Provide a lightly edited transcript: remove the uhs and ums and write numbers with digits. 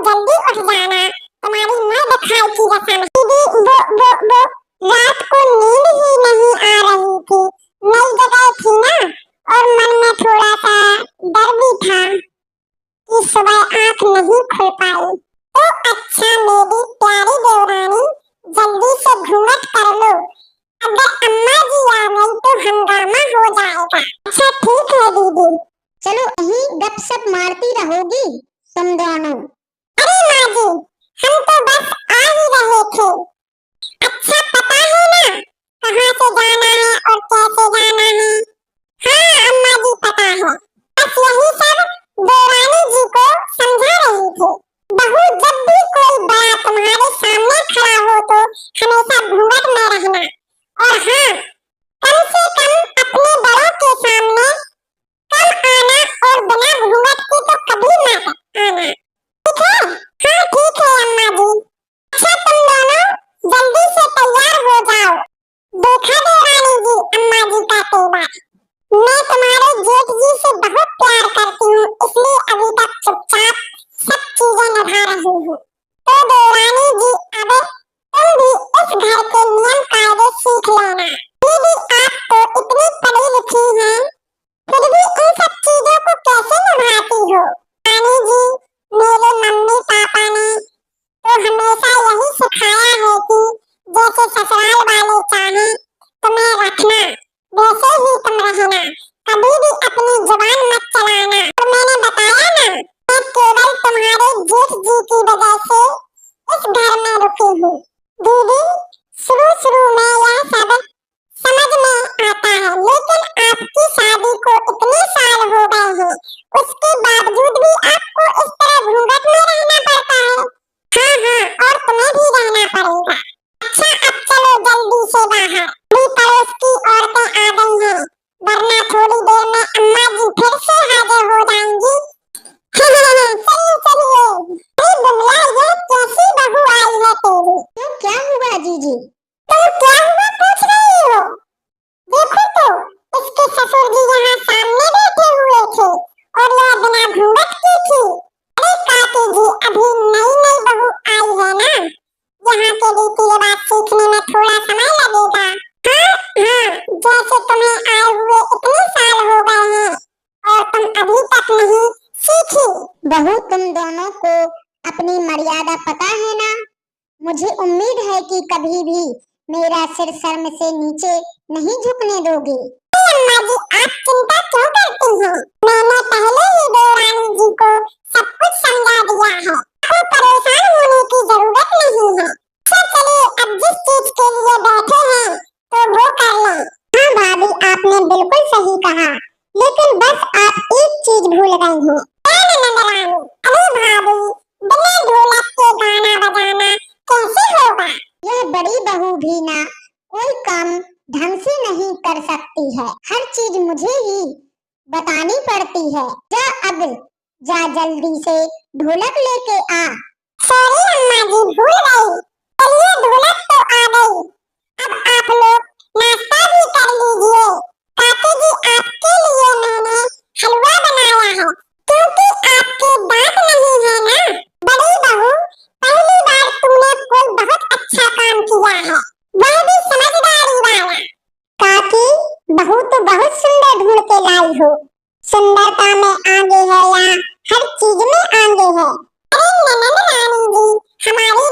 जल्दी उठ जाना, तुम्हारी मर्द खाई की कसम। दीदी वो रात को नींद ही नहीं आ रही थी, नई जगह थी ना, और मन में थोड़ा सा डर भी था कि सुबह आंख नहीं खुल पाई। तो अच्छा मेरी प्यारी देवरानी, जल्दी से घूंघट कर लो, अगर अम्मा जी आ गई तो हंगामा हो जाएगा। अच्छा ठीक है दीदी। चलो यहीं गपशप मारती रहोगी तुम दोनों। अरे माँ जी, हम तो बस आ ही रहे थे। अच्छा पता है ना कहाँ से जाना है और कैसे जाना है? हाँ अम्मा जी पता है, बस यही सब देवरानी जी को समझा रही थी। बहू जब भी कोई बड़ा तुम्हारे सामने खड़ा हो तो हमेशा घूंघट में रहना, और हाँ कम से कम अपने बड़ों के सामने कम आना, और बिना घूंघट के तो कभी मत आना, ठीक है? हाँ ठीक है अम्मा जी। अच्छा तुम दोनों जल्दी से तैयार हो जाओ। देखा देवरानी जी अम्मा जी का तेवर, मैं तुम्हारे जेठ जी से बहुत प्यार करती हूँ, इसलिए अभी तक चुपचाप सब चीजें निभा रही हूँ। तो देवरानी जी अब तुम भी इस घर के नियम कायदे सीख लेना। दीदी आप तो इतनी पढ़ी लिखी हैं, फिर भी इन सब चीजों को कैसे निभाती हो? रानी जी मेरे मम्मी पापा ने तो हमेशा यही सिखाया है कि जैसे ससुराल वाले चाहें तुम्हें रखना, वैसे ही तुम रहना, कभी भी अपनी जुबान मत चलाना। और मैंने बताया ना, मैं केवल तुम्हारे जेठ जी की वजह से इस घर में रुकी हूँ। दीदी शुरू में यह सब समझ में आता है, लेकिन आपकी शादी को इतने साल हो गए हैं, उसके बावजूद भी आपको इस तरह घूंघट में रहना पड़ता है। हाँ और तुम्हें भी रहना पड़ेगा। अच्छा अब चलो जल्दी से बाहर, भी पड़ोस की औरतें आ गई हैं, वरना थोड़ी देर में अम्मा जी फिर से हाजिर हो जाएंगी। चलिए अरे बुमला ये कैसी बहू आई है तेरी? क्यों क्या हुआ जीजी? तुम क्या हुआ पूछ रही हो? देखो तो इसके ससुर जी यहाँ सामने बैठे हुए थे और यह बिना घूंघट की थी। अरे काकी जी अभी नई बहू आई है ना, यहाँ के रीति रिवाज सीखने में थोड़ा समय लगेगा। हाँ जैसे तुम्हें आए हुए इतने साल हो गए हैं और तुम अभी तक नहीं सीखी। बहू तुम दोनों को अपनी मर्यादा पता है ना, मुझे उम्मीद है कि कभी भी मेरा सिर शर्म से नीचे नहीं झुकने दोगे। अम्मा जी आप चिंता क्यों करती हैं? मैंने पहले ही देवरानी जी को सब कुछ समझा दिया है, आपको परेशान होने की जरूरत नहीं है। अच्छा चलिए अब जिस चीज के लिए बैठे हैं तो वो कर लें। हाँ भाभी आपने बिल्कुल सही कहा, लेकिन बस आप एक चीज भूल गई हैं। नंदरानी, अरे भाभी बिना ढोलक के गाना बजाना कैसे होगा? यह बड़ी बहू भी ना कोई काम ढंग से नहीं कर सकती है, हर चीज मुझे ही बतानी पड़ती है। जा जल्दी से ढोलक लेके आ। सॉरी अम्मा जी भूल गई। चलिए ढोलक तो आ गई, अब आप लोग नाश्ता भी कर लीजिए। काकी जी आपके लिए मैंने हलवा बनाया है, क्योंकि आपके दांत नहीं है ना। बड़ी बहू पहली बार तुमने कोई बहुत अच्छा काम किया है, वह भी समझदारी वाला। काकी बहू तो बहुत सुंदर ढूंढ के लाई हो, सुंदरता में आगे है या हर चीज में आगे है। अरे ननद रानी जी हमारी